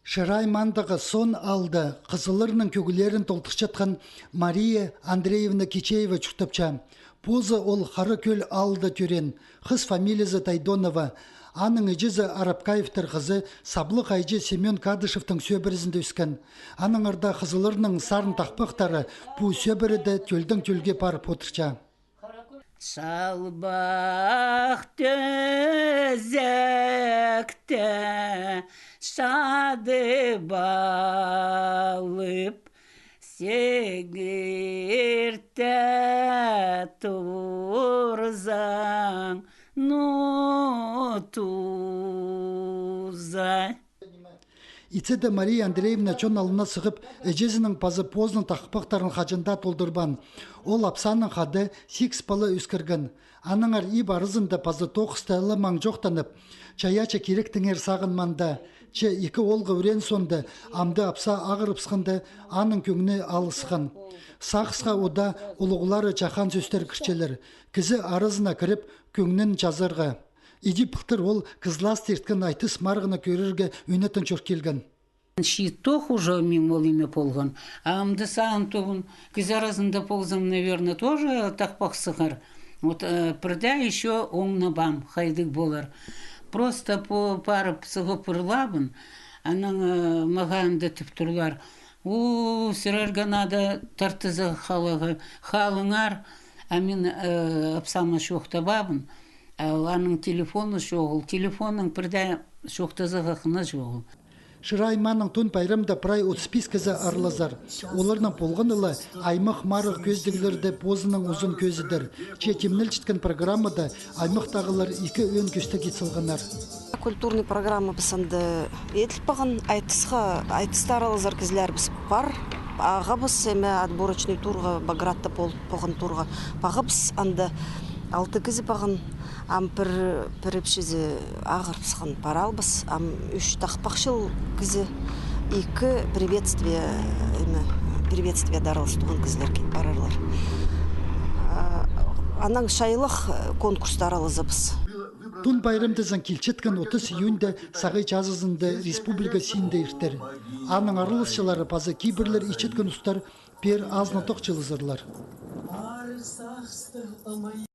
Шыраймандағы сон алды қызылырның көгілерін толтық жатқан Мария Андреевна Кичеева чүктіпча. Позы ол қары көл алды түрен. Қыз фамилиясы Тайдонова. Аның ежізі Арапкаевтар қызы Саблы қайжы Семен Кадышевтың сөбірізінде өскен. Аның арда қызылырның сарын тақпақтары бұ сөбіріді төлдің төлге парып отырча. Шалбақ төзекте шады балып, сегірте турзаң нутуза. Ицеде Мария Андреевна чон алына сығып, әжезінің пазы позның тақпақтарын қажында толдырбан. Ол апсаның қады 6 балы өскірген. Аныңар и барызында пазы тоқыстайлы маң жоқтанып, чаяча керектіңер сағынманда. Че 2 олғы өрен сонды, амды апса ағырып сықынды, аның көңіне алысқан. Сақысқа ода ұлығылары жақан сөстер кірчелер. Кізі арызына кіріп, көңнін жазырға. Иди пықтыр ол кызлас терткен айтыс марғына көрерге өнетін чор келген. Щитох уже мимо имя полган, а амды саған тобын кіз арасында ползам, наверное, тоже так пақсығар. Вот бірда еще оңна бам, хайдық болар. Просто по парып сығы пырлабын, аның мағанды тіптірлар. У сірерге нада тартызы халыңар, а мен апсама шоқта бабын. Аның телефоны жоғыл, телефонның бірде шоқтазыға қына жоғыл. Шырайманың тон байрамда прай 35 кізі арлазар. Оларның полғанылы аймақ марық көздігілерді позының ұзын көзідір. Темніл жеткен программада аймақтағылар 2 өн көсті кетсілғанар. Культурный программа бісінді етіл бағын айтыстар алазар кізлер біз бар. Аға біз әмі отборочный турға, Багратта болған турға. Бағы біз анды 6 кізі бағын ам піріпшізі ағырпсқан паралбыз, ам 3 тақпақшыл кізі 2 приветствие дарылыс туған кізлерге барарлар. Аның шайлық конкурстар алызы біз. Тун байрамдызан келчеткен 30 июньде сағай жазызында республика синде иртер. Аның арылысшылары пазы кейбірлер ичеткен ұстар пер азны тоқ жылызырлар.